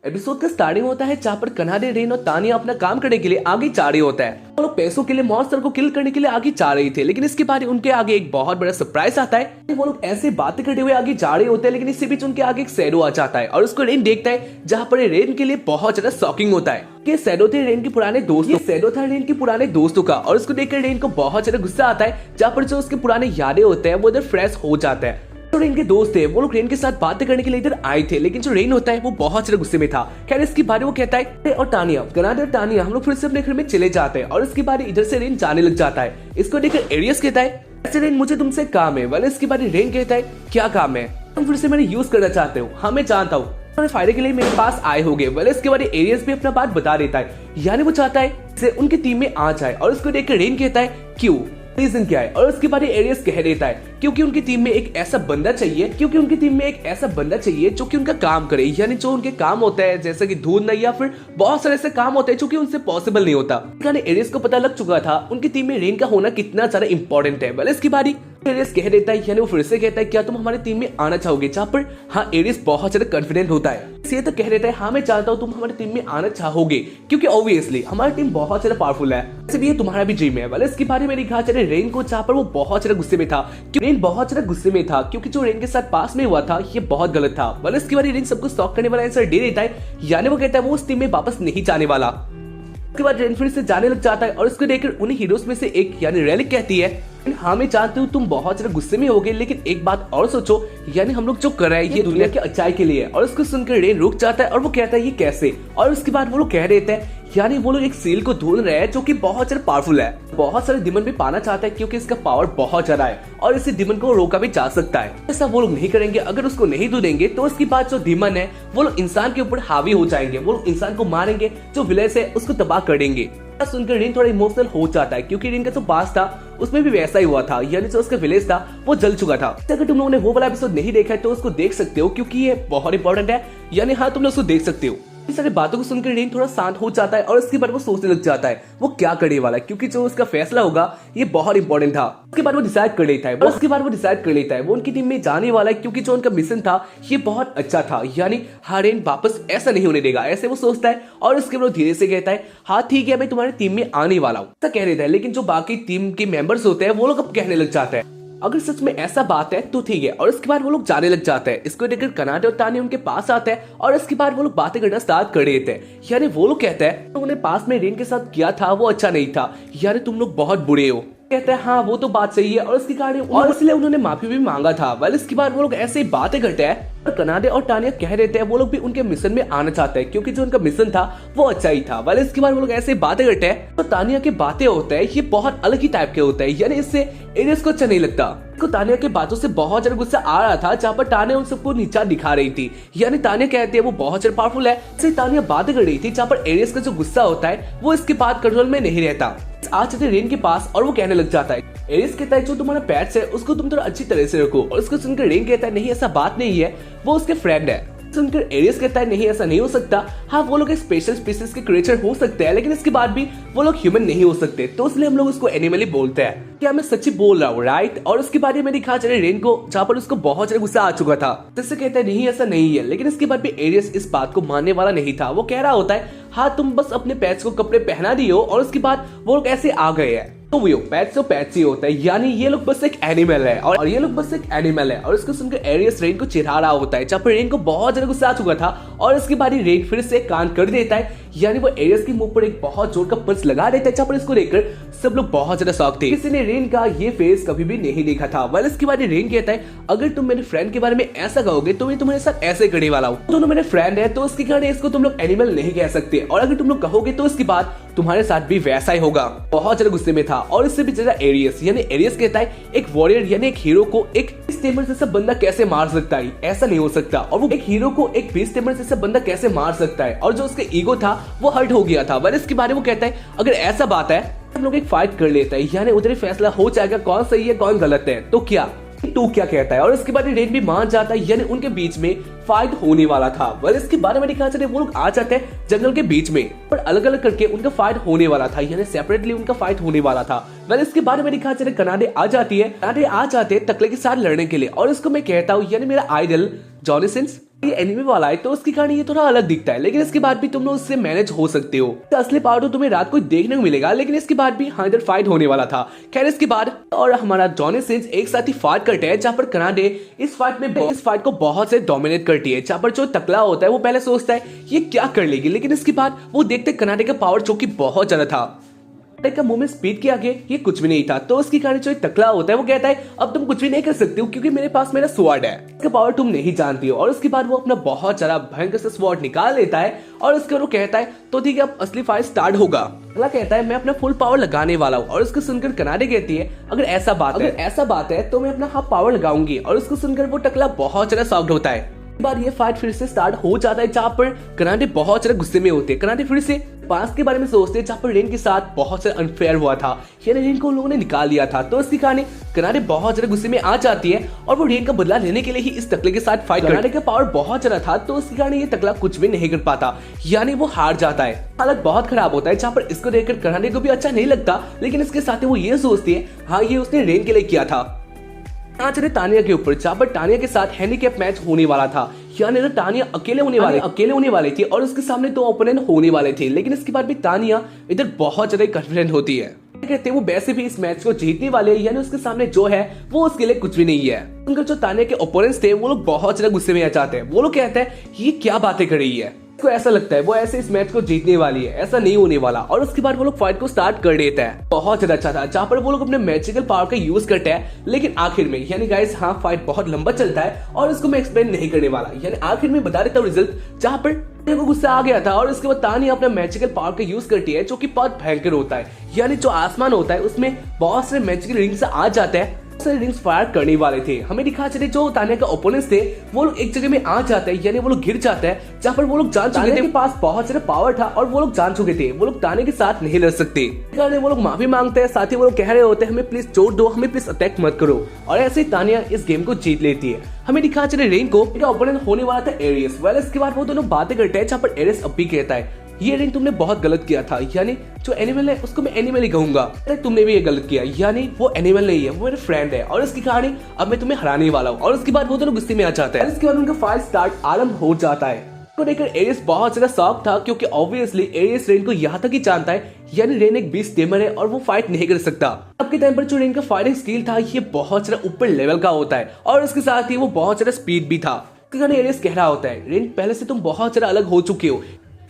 Episode का starting होता है जहाँ पर कनाडे, रेन और तानिया अपना काम करने के लिए आगे जा रही होता है। वो लोग पैसों के लिए मॉन्स्टर को किल करने के लिए आगे जा रहे थे, लेकिन इसके बाद उनके आगे एक बहुत बड़ा सरप्राइज आता है। वो लोग ऐसे बातें करते हुए आगे जा रहे होते हैं, लेकिन इसी बीच उनके आगे एक शैडो आ जाता है और उसको रेन देखता है, जहाँ पर रेन के लिए बहुत ज्यादा शॉकिंग होता है कि शैडो थे रेन के पुराने दोस्त, ये शैडो था रेन के पुराने दोस्तों का। और उसको देखकर रेन को बहुत ज्यादा गुस्सा आता है, जहाँ पर जो उसके पुराने यादें होते हैं वो इधर फ्रेश हो जाते हैं। जो रेन के दोस्त थे वो लोग रेन के साथ बातें करने के लिए इधर आए थे, लेकिन जो रेन होता है वो बहुत ज्यादा गुस्से में था। खैर इसके बारे वो कहता है और तानिया, कनाडा और तानिया हम लोग फिर से अपने घर में चले जाते हैं। और इसके बाद इधर से रेन जाने लग जाता है। इसको देखकर एरियस कहता है ऐसे रेन मुझे तुमसे काम है। वाले इसके बाद रेन कहता है क्या काम है? तुम फिर से मैंने यूज करना चाहते हो? हाँ मैं जानता हूँ, फायदे के लिए मेरे पास आए होंगे। वाले इसके बाद एरियस भी अपना बात बता देता है, यानी वो चाहता है उनकी टीम में आ जाए। और उसको देखकर रेन कहता है क्यों, रीजन क्या है? और उसके बाद एरियस कह देता है क्योंकि उनकी टीम में एक ऐसा बंदा चाहिए, जो कि उनका काम करे, यानी जो उनके काम होता है जैसे कि ढूंढना या फिर बहुत सारे ऐसे काम होते हैं जो कि उनसे पॉसिबल नहीं होता। एरियस को पता लग चुका था उनकी टीम में रेन का होना कितना ज्यादा इंपॉर्टेंट है। वाले इसकी बारी एरियस कह देता है, यानी वो फिर से कहता है क्या तुम हमारी टीम में आना चाहोगे? जहाँ पर हाँ एरियस बहुत ज्यादा कॉन्फिडेंट होता है, इसलिए तो कह देता है हाँ मैं चाहता हूँ तुम हमारी टीम में आना चाहोगे, क्योंकि ऑब्वियसली हमारी टीम बहुत ज्यादा पावरफुल है, इसलिए तुम्हारा भी ड्रीम है। वाले इसके बारे में लिखा चले रेन को, जहाँ पर वो बहुत ज्यादा गुस्से में था। रेन बहुत ज्यादा गुस्से में था क्योंकि जो रेन के साथ पास में हुआ था ये बहुत गलत था। वाले इसके बारे रेन सबको शॉक करने वाला आंसर दे देता है, यानी वो कहता है वो उस टीम में वापस नहीं जाने वाला। उसके बाद रेन फिर से जाने लग जाता है और उसको देखकर उन्हीं हीरोज में से एक यानी रेलिक कहती है हाँ मैं जानती हूँ तुम बहुत ज्यादा गुस्से में होगे, लेकिन एक बात और सोचो, यानी हम लोग जो कर रहे हैं ये दुनिया की अच्छाई के लिए है। और उसको सुनकर रेन रुक जाता है और वो कहता है ये कैसे? और उसके बाद वो लोग कह देते हैं यानी वो लोग एक सील को ढूंढ रहे हैं जो कि बहुत ज्यादा पावरफुल है, बहुत सारे दिमन भी पाना चाहता है क्योंकि इसका पावर बहुत ज्यादा है और इसी दिमन को रोका भी जा सकता है। ऐसा वो लोग नहीं करेंगे, अगर उसको नहीं ढूंढेंगे तो उसके बाद जो दिमन है वो लोग इंसान के ऊपर हावी हो जाएंगे, वो लोग इंसान को मारेंगे, जो विलेज है उसको तबाह कर देंगे। सुनकर रेन थोड़ा इमोशनल हो जाता है क्योंकि रेन का जो पास था उसमें भी वैसा ही हुआ था, यानी जो उसका विलेज था वो जल चुका था। अगर तुम लोगों ने वो वाला एपिसोड नहीं देखा है तो उसको देख सकते हो क्योंकि ये बहुत इंपॉर्टेंट है, यानी हाँ तुम लोग उसको देख सकते हो। इस सारी बातों को सुनकर रेन थोड़ा शांत हो जाता है और इसके बाद वो सोचने लग जाता है वो क्या करने वाला है, क्योंकि जो उसका फैसला होगा ये बहुत इंपॉर्टेंट था। उसके बाद वो डिसाइड कर लेता है वो उनकी टीम में जाने वाला है क्योंकि जो उनका मिशन था ये बहुत अच्छा था, यानी हाँ रेन वापस ऐसा नहीं होने देगा, ऐसे वो सोचता है। और उसके बाद धीरे से कहता है हाँ ठीक है मैं तुम्हारी टीम में आने वाला हूँ, ऐसा कह देता है। लेकिन जो बाकी टीम के मेंबर्स होते हैं वो लोग अब कहने लग जाते हैं अगर सच में ऐसा बात है तो ठीक है। और इसके बाद वो लोग जाने लग जाते हैं। इसको देखकर कनाडा और तानिया उनके पास आते हैं और इसके बाद वो लोग बातें करना स्टार्ट कर देते हैं, यानी वो लोग कहते हैं उन्होंने पास में रेन के साथ किया था वो अच्छा नहीं था, यानी तुम लोग बहुत बुरे हो। कहते हैं हाँ वो तो बात सही है और इसके कारण और इसलिए उन्होंने माफी भी मांगा था। वाले इसके बाद वो लोग ऐसे ही बातें करते हैं और कनाडा और तानिया कह देते हैं वो लोग भी उनके मिशन में आना चाहते हैं क्योंकि जो उनका मिशन था वो अच्छा ही था। वाले इसके बाद वो लोग ऐसे बातें करते हैं तो तानिया की बातें होते हैं ये बहुत अलग ही टाइप के होते हैं, यानी इससे एरियस को अच्छा नहीं लगता। को तानिया के बातों से बहुत ज्यादा गुस्सा आ रहा था, जहाँ पर तानिया उन सबको नीचा दिखा रही थी, यानी तानिया कहती है वो बहुत ज्यादा पावरफुल है। इससे तानिया बातें कर रही थी जहाँ पर एरियस का जो गुस्सा होता है वो इसके बाद कंट्रोल में नहीं रहता। आज जाते रेन के पास और वो कहने लग जाता है एरियस कहता है जो तुम्हारा पेट्स है उसको तुम थोड़ा अच्छी तरह से रखो। और उसको सुनकर रेन कहता है नहीं ऐसा बात नहीं है, वो उसके फ्रेंड है। सुनकर एरियस कहता है नहीं ऐसा नहीं हो सकता, हाँ वो लोग एक स्पेशल स्पीशीज के क्रिएचर हो सकते हैं लेकिन इसके बाद भी वो लोग ह्यूमन नहीं हो सकते, तो इसलिए हम लोग उसको एनिमली बोलते हैं। क्या मैं सच्ची बोल रहा हूँ राइट? और उसके बाद में दिखा चले रेन को, जहाँ पर उसको बहुत ज्यादा गुस्सा आ चुका था, जिससे कहता है नहीं ऐसा नहीं है। लेकिन इसके बाद भी एरियस इस बात को मानने वाला नहीं था। वो कह रहा होता है हाँ तुम बस अपने पेट्स को कपड़े पहना दियो और उसके बाद वो लोग ऐसे आ गए हैं, तो वो पेट्स ही होता है, यानी ये लोग बस एक एनिमल है और ये लोग बस एक एनिमल है। और इसको सुनकर एरियस रेन को चिढ़ा रहा होता है, जहाँ पर रेन को बहुत ज्यादा गुस्सा आ चुका था। और इसके बाद ही रेन फिर से कान कर देता है, यानी वो एरियस के मुंह पर एक बहुत जोर का पंच लगा देता है, जहाँ पर इसको लेकर सब लोग बहुत ज्यादा शॉक थे। किसी ने रेन का ये फेस कभी भी नहीं देखा था। वाल इसके बाद रेन कहता है अगर तुम मेरे फ्रेंड के बारे में ऐसा कहोगे तो मैं तुम्हारे साथ ऐसे करने वाला हूँ। दोनों मेरे फ्रेंड है तो उसके कारण इसको तुम लोग एनिमल नहीं कह सकते, और अगर तुम लोग कहोगे तो इसके बाद तुम्हारे साथ भी वैसा ही होगा। बहुत ज्यादा गुस्से में था। और इससे भी ज्यादा एरियस, यानी एरियस कहता है एक वॉरियर यानी एक हीरो को एक बीस जैसा बंदा कैसे मार सकता है, ऐसा नहीं हो सकता। और वो एक हीरो को एक बीस जैसा बंदा कैसे मार सकता है, और जो उसका ईगो था वो हर्ट हो गया था। वह इसके बारे में कहता है अगर ऐसा बात है हम लोग एक फाइट कर लेते हैं, यानी उधर ही फैसला हो जाएगा कौन सही है कौन गलत है, तो क्या तू क्या कहता है। और इसके बाद रेन भी मान जाता है, यानी उनके बीच में फाइट होने वाला था। वह इसके बारे में दिखा चले वो लोग आ जाते हैं जंगल के बीच में, पर अलग अलग करके उनका फाइट होने वाला था, यानी सेपरेटली उनका फाइट होने वाला था। वह इसके बारे में दिखा चले कनाडे आ जाती है, कनाडे आ जाते हैं टकले के साथ लड़ने के लिए। और इसको मैं कहता हूँ यानी मेरा आइडल जॉनी सिंस ये एनिमे वाला है तो उसकी कहानी ये थोड़ा अलग दिखता है, लेकिन इसके बाद भी तुम लोग उससे मैनेज हो सकते हो। तो असली पार्ट तो तुम्हें रात को देखने को मिलेगा, लेकिन इसके बाद भी हाँ इधर फाइट होने वाला था। खैर इसके बाद और हमारा जॉनी सिंस एक साथ ही फाइट करते हैं, जहाँ पर कनाडे इस फाइट को बहुत से डोमिनेट करती है। जहाँ पर जो टकला होता है वो पहले सोचता है ये क्या कर लेगी, लेकिन इसके बाद वो देखते कनाडे का पावर जो कि बहुत ज्यादा था। का मुंह में स्पीड के आगे ये कुछ भी नहीं था। तो उसकी कहानी जो एक टकला होता है वो कहता है अब तुम कुछ भी नहीं कर सकते हो क्योंकि मेरे पास मेरा स्वॉर्ड है, इसका पावर तुम नहीं जानती हो। और उसके बाद वो अपना बहुत सारा भयंकर सा स्वॉर्ड निकाल लेता है और उसके बाद वो कहता है तो ठीक है अब असली फाइट स्टार्ट होगा। टकला कहता है मैं अपना फुल पावर लगाने वाला हूँ। और उसको सुनकर कनाडे कहती है अगर ऐसा बात है तो मैं अपना हाफ पावर लगाऊंगी। और उसको सुनकर वो टकला बहुत ज्यादा सॉफ्ट होता है। बार ये फाइट फिर से स्टार्ट हो जाता है, जहाँ पर कनाडे बहुत ज्यादा गुस्से में होते हैं। कनाडे फिर से पास्ट के बारे में सोचते हैं जहाँ पर रेन के साथ बहुत ज्यादा अनफेयर हुआ था, यानी रेन को उन लोगों ने निकाल दिया था। तो इसकी कहानी कनाडे बहुत ज्यादा गुस्से में आ जाती है और वो रेन का बदला लेने के लिए ही इस टकले के साथ फाइट करने का पावर बहुत ज्यादा था। तो उसकी कहानी ये टकला कुछ भी नहीं कर पाता, यानी वो हार जाता है। हालत बहुत खराब होता है, जहाँ पर इसको देखकर कनाडे को भी अच्छा नहीं लगता, लेकिन इसके साथ वो ये सोचती है हाँ ये उसने रेन के लिए किया था। आज तानिया के ऊपर, जहाँ पर तानिया के साथ हैंडीकैप मैच होने वाला था, यानी तानिया अकेले होने वाली थी और उसके सामने दो ओपोनेंट होने वाले थे। लेकिन इसके बाद भी तानिया इधर बहुत ज्यादा कॉन्फिडेंट होती है, कहते हैं वो वैसे भी इस मैच को जीतने वाले हैं, यानी उसके सामने जो है वो उसके लिए कुछ भी नहीं है। उनका जो तानिया के ओपोनेंट्स थे वो लोग बहुत ज्यादा गुस्से में आ जाते हैं। वो लोग कहते हैं ये क्या बातें कर रही है, को ऐसा लगता है वो ऐसे इस मैच को जीतने वाली है, ऐसा नहीं होने वाला। और उसके बाद वो लोग फाइट को स्टार्ट कर देता है। बहुत ज्यादा अच्छा था, जहाँ पर वो लोग अपने मैजिकल पावर का यूज करते हैं, लेकिन आखिर में यानी गाइस हाँ फाइट बहुत लंबा चलता है और इसको मैं एक्सप्लेन नहीं करने वाला, यानी आखिर में बता देता हूँ रिजल्ट। जहाँ पर को गुस्सा आ गया था और उसके बाद तानिया अपना मैजिकल पावर का यूज करती है, जो कि बहुत भयंकर होता है, यानी जो आसमान होता है उसमें बहुत सारे मैजिकल रिंग्स आ जाते हैं, रिंग्स फायर करने वाले थे। हमें दिखा चले जो तानिया का ओपोनेंट्स थे वो लोग एक जगह में आ जाते हैं, यानी वो लोग गिर जाते हैं, जहाँ पर वो लोग जान चुके थे, पास बहुत सारा पावर था और वो लोग जान चुके थे वो लोग तानिया के साथ नहीं लड़ सकते। वो लोग माफी मांगते हैं, साथ ही वो लोग कह रहे होते हैं हमें प्लीज छोड़ दो, हमें प्लीज अटैक मत करो। और ऐसे ही तानिया इस गेम को जीत लेती है। हमें दिखा चले रेन को ओपोनेंट होने वाला था एरियस। वेल इसके बाद वो दोनों बातें करते हैं, जहाँ पर एरियस अब भी कहता है ये रेन तुमने बहुत गलत किया था, यानी जो एनिमल है उसको मैं एनिमल ही कहूंगा, तुमने भी ये गलत किया, यानी वो एनिमल नहीं है वो मेरा फ्रेंड है और इसकी कहानी अब मैं तुम्हें हराने वाला हूँ। और उसके बाद वो दोनों गुस्से में आ जाते हैं। इसके बाद उनका फाइट स्टार्ट आरंभ हो जाता है। को देखकर एरियस बहुत ज्यादा शॉक था, क्योंकि ऑब्वियसली एरियस रेन को यहाँ तक ही जानता है, यानी रेन एक बीस्ट गेमर है और वो फाइट नहीं कर सकता। अब के टाइम पर जो रेन का फाइटिंग स्किल था ये बहुत ज्यादा ऊपर लेवल का होता है और उसके साथ ही वो बहुत ज्यादा स्पीड भी था। एरियस कह रहा होता है रेन पहले से तुम बहुत ज्यादा अलग हो चुके हो,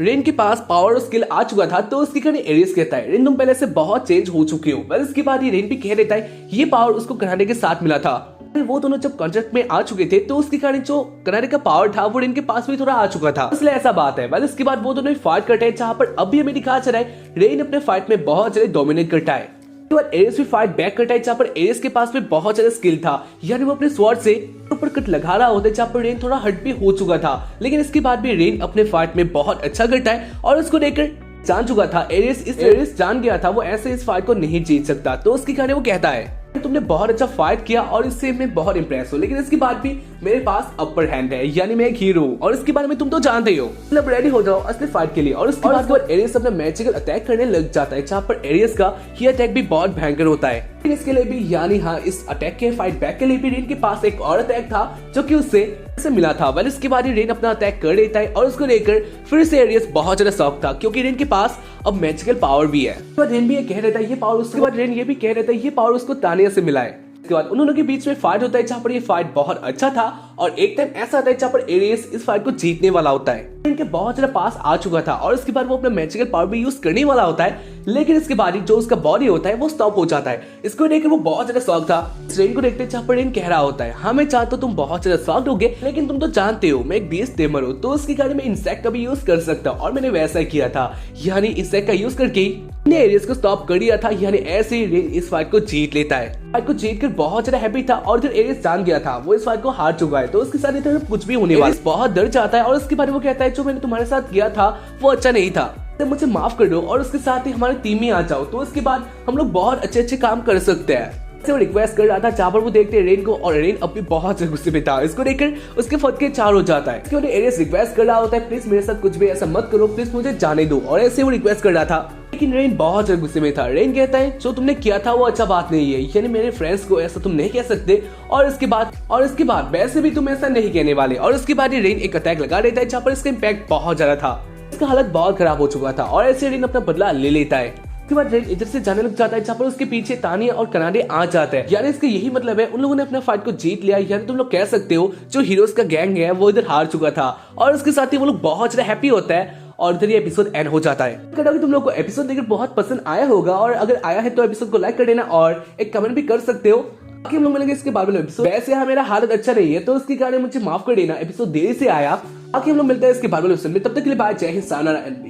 रेन के पास पावर और स्किल आ चुका था। तो उसकी कहानी एरियस कहता है रेन तुम पहले से बहुत चेंज हो चुके हो। बस इसके बाद ये रेन भी कह देता है ये पावर उसको कनाडे के साथ मिला था। वो दोनों जब कॉन्ट्रैक्ट में आ चुके थे तो उसकी कहानी जो कनाडे का पावर था वो रेन के पास भी थोड़ा आ चुका था, इसलिए ऐसा बात है। बस इसके बाद वो दोनों फाइट करते हैं, जहाँ पर अभी हमें दिखा चला है रेन अपने फाइट में बहुत ज्यादा डोमिनेट करता है। एरियस भी फाइट बैक करता है, जहाँ पर एरियस के पास में बहुत ज्यादा स्किल था, यानी वो अपने स्वॉर्ड से ऊपर कट लगा रहा होता है, जहाँ पर रेन थोड़ा हट भी हो चुका था। लेकिन इसके बाद भी रेन अपने फाइट में बहुत अच्छा करता है और उसको देखकर जान चुका था एरियस जान गया था वो ऐसे इस फाइट को नहीं जीत सकता। तो उसकी कहानी वो कहता है तुमने बहुत अच्छा फाइट किया और इससे मैं बहुत इंप्रेस हूँ, लेकिन इसके बाद भी मेरे पास अपर हैंड है, यानी मैं एक हीरो हूँ और इसके बारे में तुम तो जानते ही हो। मतलब रेडी हो जाओ असली फाइट के लिए। और उसके बाद एरियस अपना मैजिकल अटैक करने लग जाता है, जहाँ पर एरियस का ये अटैक भी बहुत भयंकर होता है। इसके लिए भी यानी हाँ इस अटैक के फाइट बैक के लिए भी रेन के पास एक और अटैक था जो कि उससे मिला था। वेल इसके बाद रेन अपना अटैक कर देता है और उसको लेकर फिर से एरियस बहुत ज्यादा शॉक था, क्योंकि रेन के पास अब मैजिकल पावर भी है। रेन भी ये कह देता है ये पावर उसके बाद रेन ये भी कह देता है ये पावर उसको तानिया से मिला है। इसके बाद उन्होंने के बीच में फाइट होता है, जहाँ पर ये फाइट बहुत अच्छा था और एक टाइम ऐसा आता है जहाँ पर एरियस इस फाइट को जीतने वाला होता है। इनके बहुत ज्यादा पास आ चुका था और इसके बाद वो अपना मैजिकल पावर भी यूज करने वाला होता है, लेकिन इसके बाद जो उसका बॉडी होता है वो स्टॉप हो जाता है। इसको देखकर वो बहुत ज्यादा शॉक था। रेन को देखते जहाँ पर रेन कह रहा होता है हाँ मैं चाहता हूँ तुम बहुत ज्यादा शॉक्ड होगे, लेकिन तुम तो जानते हो मैं एक बीस्ट गेमर हूँ, तो उसकी गाड़ी में इंसेक्ट का भी यूज कर सकता हूँ और मैंने वैसा किया था, यानी इंसेक्ट का यूज करके एरियस को स्टॉप कर दिया था। यानी ऐसे ही रेन इस फाइट को जीत लेता है। फाइट को जीत कर बहुत ज्यादा हैप्पी था और जब एरियस जान गया था वो इस फाइट को हार चुका है, तो उसके साथ इतना कुछ भी होने वाला बहुत डर जाता है और उसके बारे में वो कहता है जो मैंने तुम्हारे साथ किया था वो अच्छा नहीं था, तो मुझे माफ कर दो और उसके साथ ही हमारी टीम में आ जाओ, तो उसके बाद हम लोग बहुत अच्छे काम कर सकते हैं। वो रिक्वेस्ट कर रहा था, जहाँ पर वो देखते हैं रेन को और रेन अब भी बहुत गुस्से में था। इसको देखकर उसके फट के चार हो जाता है। इसके बाद एरियस रिक्वेस्ट कर रहा होता है प्लीज मेरे साथ कुछ भी ऐसा मत करो, प्लीज मुझे जाने दो, और ऐसे वो रिक्वेस्ट कर रहा था। लेकिन रेन बहुत ज्यादा गुस्से में था। रेन कहता है जो तुमने किया था वो अच्छा बात नहीं है, यानी मेरे फ्रेंड्स को ऐसा तुम नहीं कह सकते, और इसके बाद वैसे भी तुम ऐसा नहीं कहने वाले। और उसके बाद रेन एक अटैक लगा देता है जहाँ पर इसका इम्पैक्ट बहुत ज्यादा था, इसका हालत बहुत खराब हो चुका था, और ऐसे रेन अपना बदला ले लेता है। उसके बाद रेन इधर से जाने लग जाता है जहाँ पर उसके पीछे तानिया और कनाडे आ जाते हैं। यानी इसका यही मतलब है उन लोगों ने अपना फाइट को जीत लिया, यानी तुम लोग कह सकते हो जो हीरोज का गैंग है वो इधर हार चुका था, और उसके साथ ही वो लोग बहुत ज्यादा हैप्पी होता है, और इधर ये एपिसोड एंड हो जाता है। कि तुम लोग को एपिसोड देखकर बहुत पसंद आया होगा, और अगर आया है तो एपिसोड को लाइक कर देना और एक कमेंट भी कर सकते हो। बाकी हम लोग मिलेंगे इसके बाद में एपिसोड। वैसे यहाँ मेरा हालत अच्छा नहीं है तो उसके कारण मुझे माफ कर देना, एपिसोड देरी से आया। बाकी हम लोग मिलते हैं इसके बाद में। तब तक के लिए बाय, जय हिंद, सायोनारा एंड